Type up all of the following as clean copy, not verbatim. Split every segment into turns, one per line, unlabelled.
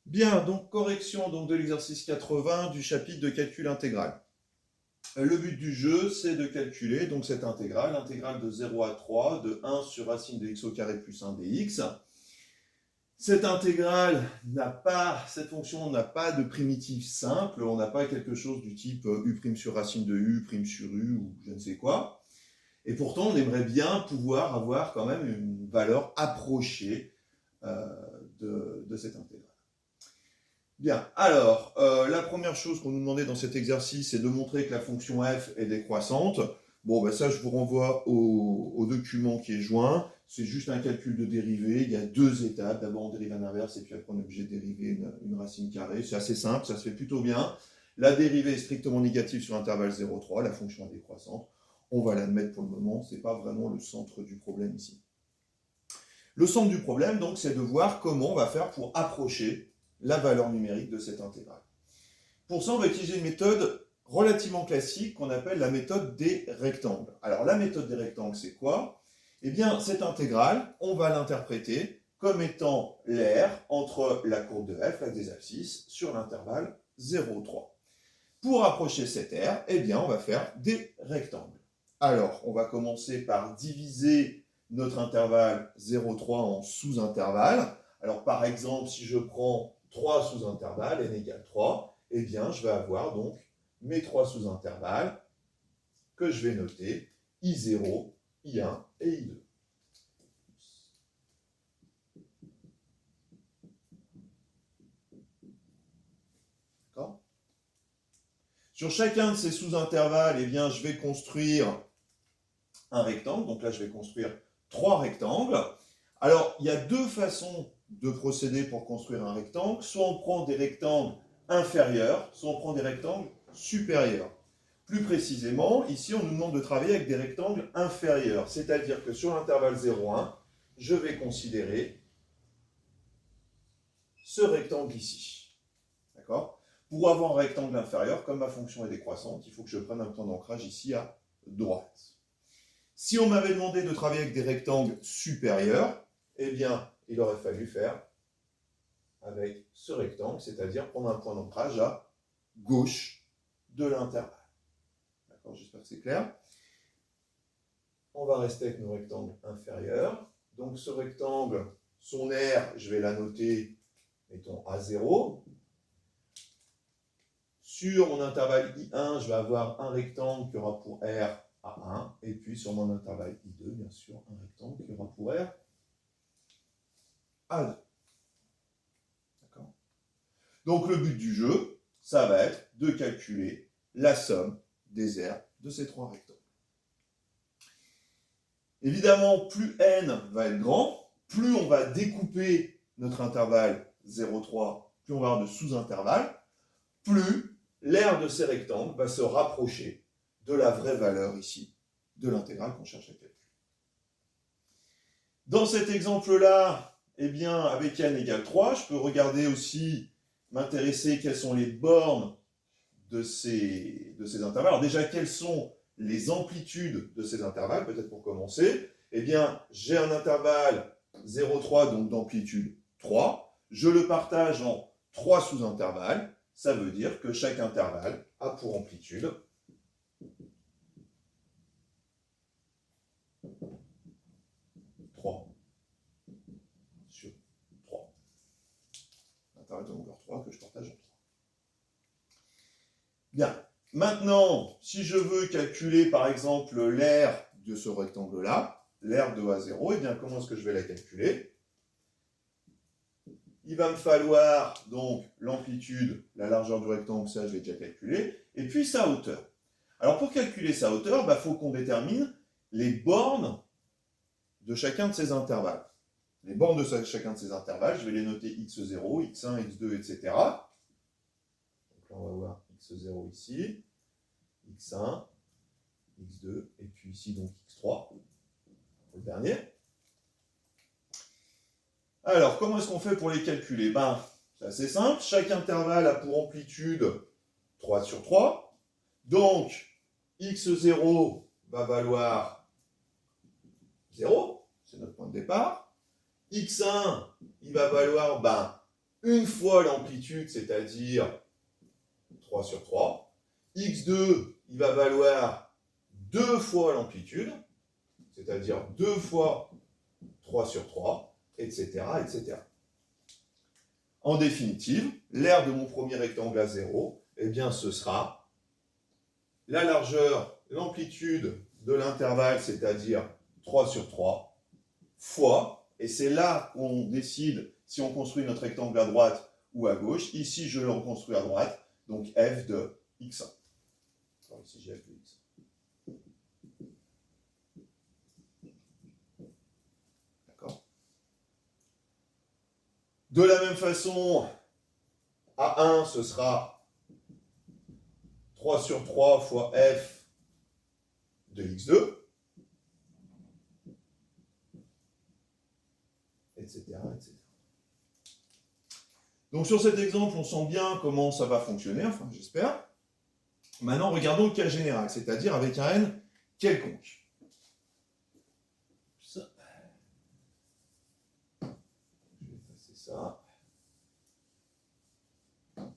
Bien, donc correction donc, de l'exercice 80 du chapitre de calcul intégral. Le but du jeu, c'est de calculer donc cette intégrale, l'intégrale de 0 à 3 de 1 sur racine de x au carré plus 1 dx. Cette intégrale n'a pas, cette fonction n'a pas de primitive simple, on n'a pas quelque chose du type u' sur racine de u, prime sur u ou je ne sais quoi. Et pourtant, on aimerait bien pouvoir avoir quand même une valeur approchée de cette intégrale. Bien, alors, la première chose qu'on nous demandait dans cet exercice, c'est de montrer que la fonction f est décroissante. Bon, ben ça, je vous renvoie au document qui est joint. C'est juste un calcul de dérivée. Il y a deux étapes. D'abord, on dérive à l'inverse et puis après, on est obligé de dériver une racine carrée. C'est assez simple, ça se fait plutôt bien. La dérivée est strictement négative sur l'intervalle 0,3. La fonction est décroissante. On va l'admettre pour le moment. Ce n'est pas vraiment le centre du problème ici. Le centre du problème, donc, c'est de voir comment on va faire pour approcher la valeur numérique de cette intégrale. Pour ça, on va utiliser une méthode relativement classique qu'on appelle la méthode des rectangles. Alors, la méthode des rectangles, c'est quoi? Eh bien, cette intégrale, on va l'interpréter comme étant l'aire entre la courbe de f, l'axe des abscisses, sur l'intervalle 0,3. Pour approcher cette aire, eh bien, on va faire des rectangles. Alors, on va commencer par diviser notre intervalle 0,3 en sous-intervalles. Alors, par exemple, si je prends 3 sous-intervalles, n égale 3, eh bien, je vais avoir donc mes 3 sous-intervalles que je vais noter I0, I1 et I2. D'accord ? Sur chacun de ces sous-intervalles, eh bien, je vais construire un rectangle. Donc là, je vais construire 3 rectangles. Alors, il y a deux façons de procéder pour construire un rectangle. Soit on prend des rectangles inférieurs, soit on prend des rectangles supérieurs. Plus précisément, ici, on nous demande de travailler avec des rectangles inférieurs. C'est-à-dire que sur l'intervalle 0,1, je vais considérer ce rectangle ici. D'accord ? Pour avoir un rectangle inférieur, comme ma fonction est décroissante, il faut que je prenne un point d'ancrage ici à droite. Si on m'avait demandé de travailler avec des rectangles supérieurs, eh bien, il aurait fallu faire avec ce rectangle, c'est-à-dire prendre un point d'ancrage à gauche de l'intervalle. D'accord, j'espère que c'est clair. On va rester avec nos rectangles inférieurs. Donc ce rectangle, son aire, je vais la noter, mettons A0. Sur mon intervalle I1, je vais avoir un rectangle qui aura pour R A1, et puis sur mon intervalle I2, bien sûr, un rectangle qui aura pour R A2. D'accord ? Donc le but du jeu, ça va être de calculer la somme des aires de ces trois rectangles. Évidemment, plus n va être grand, plus on va découper notre intervalle 0,3, plus on va avoir de sous-intervalles, plus l'aire de ces rectangles va se rapprocher de la vraie valeur ici, de l'intégrale qu'on cherche à calculer. Dans cet exemple-là, eh bien, avec n égale 3, je peux regarder aussi, m'intéresser quelles sont les bornes de ces intervalles. Alors déjà, quelles sont les amplitudes de ces intervalles, peut-être pour commencer. Eh bien, j'ai un intervalle 0,3, donc d'amplitude 3. Je le partage en 3 sous-intervalles. Ça veut dire que chaque intervalle a pour amplitude 3 sur 3. Intervalle de longueur 3 que je partage en 3. Bien. Maintenant, si je veux calculer par exemple l'aire de ce rectangle-là, l'aire de A0, eh bien comment est-ce que je vais la calculer ? Il va me falloir donc l'amplitude, la largeur du rectangle, ça je l'ai déjà calculé, et puis sa hauteur. Alors pour calculer sa hauteur, il faut qu'on détermine les bornes de chacun de ces intervalles. Les bornes de chacun de ces intervalles, je vais les noter x0, x1, x2, etc. Donc là on va voir x0 ici, x1, x2, et puis ici donc x3, le dernier. Alors, comment est-ce qu'on fait pour les calculer ? C'est assez simple. Chaque intervalle a pour amplitude 3 sur 3. Donc, x0 va valoir 0. C'est notre point de départ. x1, il va valoir une fois l'amplitude, c'est-à-dire 3 sur 3. x2, il va valoir 2 fois l'amplitude, c'est-à-dire 2 fois 3 sur 3, etc., etc. En définitive, l'aire de mon premier rectangle à 0, eh bien, ce sera la largeur, l'amplitude de l'intervalle, c'est-à-dire 3 sur 3, fois, et c'est là qu'on décide si on construit notre rectangle à droite ou à gauche. Ici, je le reconstruis à droite, donc f de x1. Alors ici, j'ai f de x1. D'accord. De la même façon, A1, ce sera 3 sur 3 fois f de x2, etc., etc. Donc sur cet exemple, on sent bien comment ça va fonctionner, enfin j'espère. Maintenant, regardons le cas général, c'est-à-dire avec un n quelconque. Ça. Je vais effacer ça. Je vais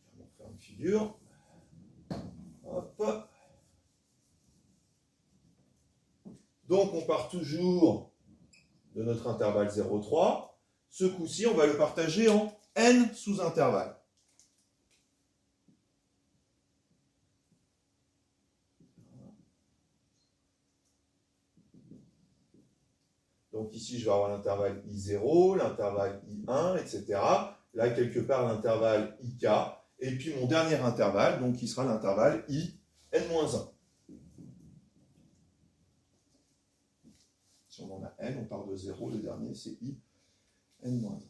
carrément faire une figure. Hop. Donc on part toujours de notre intervalle 0,3. Ce coup-ci, on va le partager en n sous-intervalles. Donc ici, je vais avoir l'intervalle I0, l'intervalle I1, etc. Là, quelque part, l'intervalle IK. Et puis mon dernier intervalle, donc qui sera l'intervalle IN-1. Si on en a n, on part de 0. Le dernier, c'est IN-1.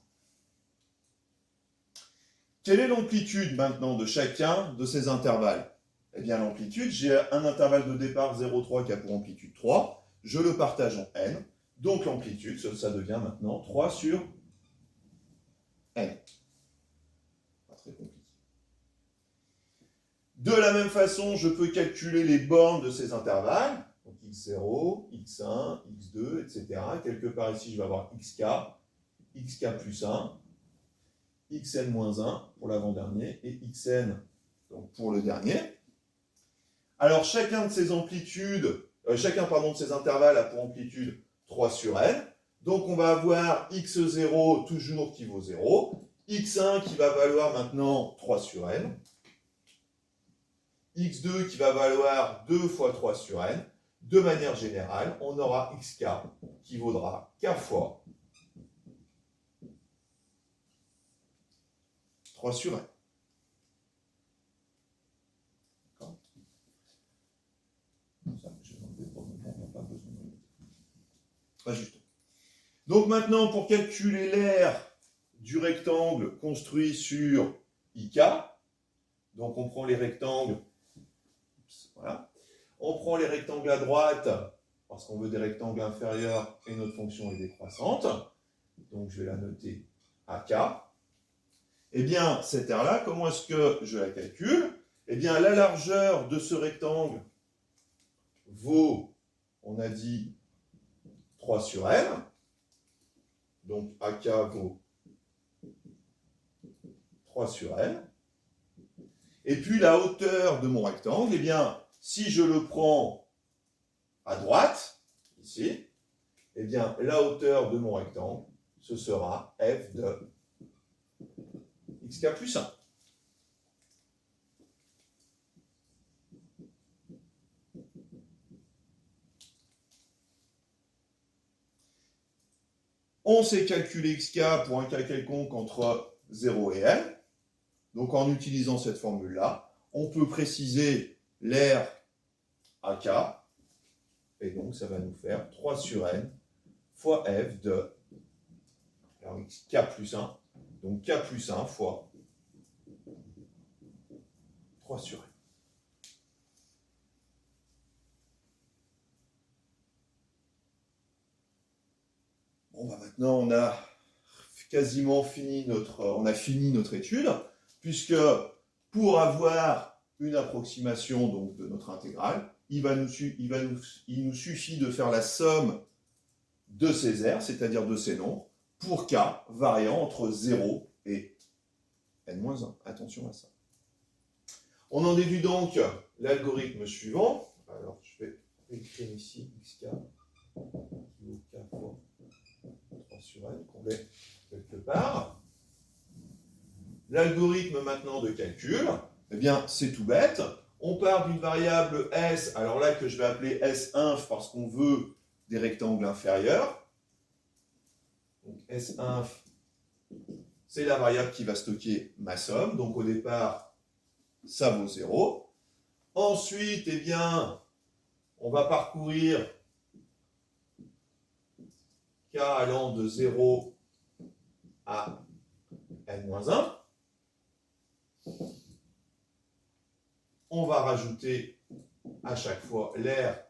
Quelle est l'amplitude maintenant de chacun de ces intervalles? Eh bien, l'amplitude, j'ai un intervalle de départ 0,3 qui a pour amplitude 3. Je le partage en n. Donc l'amplitude, ça devient maintenant 3 sur n. Pas très compliqué. De la même façon, je peux calculer les bornes de ces intervalles. Donc x0, x1, x2, etc. Quelque part ici, je vais avoir xk plus 1, xn-1 pour l'avant-dernier, et xn donc pour le dernier. Alors chacun de ces amplitudes, de ces intervalles a pour amplitude 3 sur n. Donc on va avoir x0 toujours qui vaut 0, x1 qui va valoir maintenant 3 sur n, x2 qui va valoir 2 fois 3 sur n. De manière générale, on aura xk qui vaudra k fois 3 sur n. D'accord. Ça, je vais enlever pour le moment, on n'a pas besoin de le mettre. Pas juste. Donc maintenant, pour calculer l'aire du rectangle construit sur IK, donc on prend les rectangles, voilà, on prend les rectangles à droite, parce qu'on veut des rectangles inférieurs et notre fonction est décroissante, donc je vais la noter AK. Eh bien, cette aire-là, comment est-ce que je la calcule? Eh bien, la largeur de ce rectangle vaut, on a dit, 3 sur n. Donc, AK vaut 3 sur n. Et puis, la hauteur de mon rectangle, eh bien, si je le prends à droite, ici, eh bien, la hauteur de mon rectangle, ce sera f de xk plus 1. On sait calculer xk pour un cas quelconque entre 0 et n. Donc en utilisant cette formule-là, on peut préciser l'aire AK. Et donc ça va nous faire 3 sur n fois f de alors, k plus 1. Donc k plus 1 fois 3 sur n. Bon, bah maintenant, on a quasiment fini notre étude, puisque pour avoir une approximation donc, de notre intégrale, il nous suffit de faire la somme de ces aires, c'est-à-dire de ces nombres, pour k variant entre 0 et n-1. Attention à ça. On en déduit donc l'algorithme suivant. Alors, je vais écrire ici xk qui vaut k fois 3 sur n, qu'on met quelque part. L'algorithme maintenant de calcul, eh bien, c'est tout bête. On part d'une variable s, alors là que je vais appeler s1 parce qu'on veut des rectangles inférieurs. Donc s1, c'est la variable qui va stocker ma somme. Donc au départ, ça vaut 0. Ensuite, eh bien, on va parcourir k allant de 0 à n-1. On va rajouter à chaque fois l'aire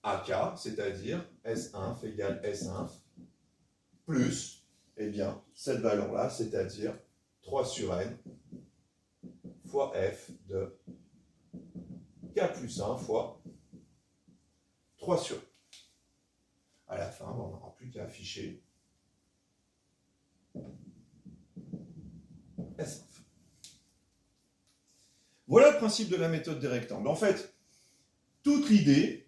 à k, c'est-à-dire S1 égale S1 plus, eh bien, cette valeur-là, c'est-à-dire 3 sur n fois f de k plus 1 fois 3 sur n. À la fin, on n'aura plus qu'à afficher S1. Voilà le principe de la méthode des rectangles. En fait, toute l'idée,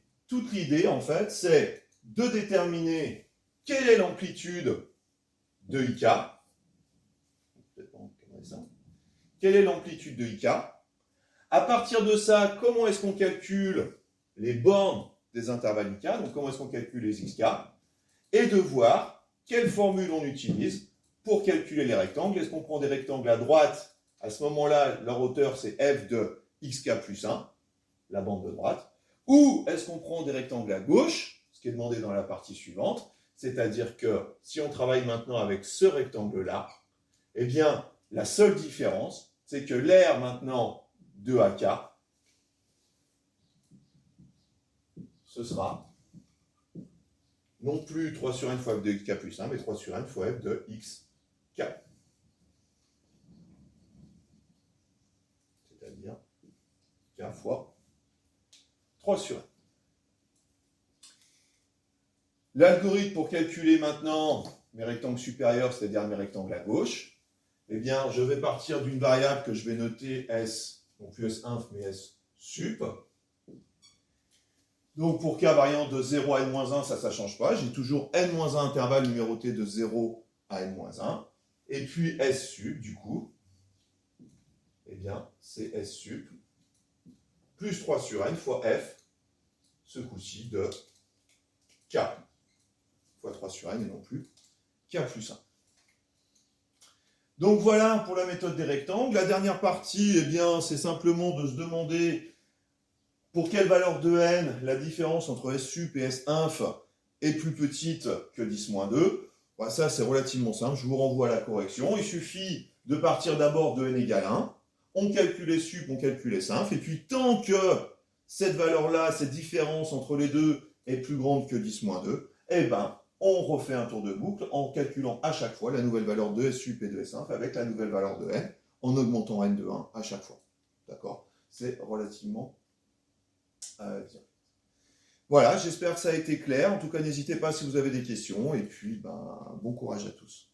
en fait, c'est de déterminer quelle est l'amplitude de IK. Quelle est l'amplitude de IK? À partir de ça, comment est-ce qu'on calcule les bornes des intervalles IK? Donc, comment est-ce qu'on calcule les XK? Et de voir quelle formule on utilise pour calculer les rectangles. Est-ce qu'on prend des rectangles à droite? À ce moment-là, leur hauteur, c'est f de xk plus 1, la bande de droite. Ou est-ce qu'on prend des rectangles à gauche, ce qui est demandé dans la partie suivante, c'est-à-dire que si on travaille maintenant avec ce rectangle-là, eh bien, la seule différence, c'est que l'aire maintenant de AK, ce sera non plus 3 sur n fois f de xk plus 1, mais 3 sur n fois f de xk. C'est-à-dire k fois 3 sur n. L'algorithme pour calculer maintenant mes rectangles supérieurs, c'est-à-dire mes rectangles à gauche, eh bien, je vais partir d'une variable que je vais noter S, non plus S1, mais S sup. Donc, pour k variant de 0 à n-1, ça ne change pas. J'ai toujours n-1 intervalle numéroté de 0 à n-1. Et puis S sup, du coup, eh bien, c'est S sup plus 3 sur n fois f, ce coup-ci, de k fois 3 sur n et non plus k plus 1. Donc voilà pour la méthode des rectangles. La dernière partie, eh bien, c'est simplement de se demander pour quelle valeur de n la différence entre S sup et S-inf est plus petite que 10-2. Voilà, ça, c'est relativement simple. Je vous renvoie à la correction. Il suffit de partir d'abord de n égale 1. On calcule S sup, on calcule S-inf. Et puis, tant que cette valeur-là, cette différence entre les deux est plus grande que 10-2, eh ben, on refait un tour de boucle en calculant à chaque fois la nouvelle valeur de S sup et de S-inf avec la nouvelle valeur de n, en augmentant n de 1 à chaque fois. D'accord? C'est relativement bien. Voilà, j'espère que ça a été clair. En tout cas, n'hésitez pas si vous avez des questions. Et puis, bon courage à tous.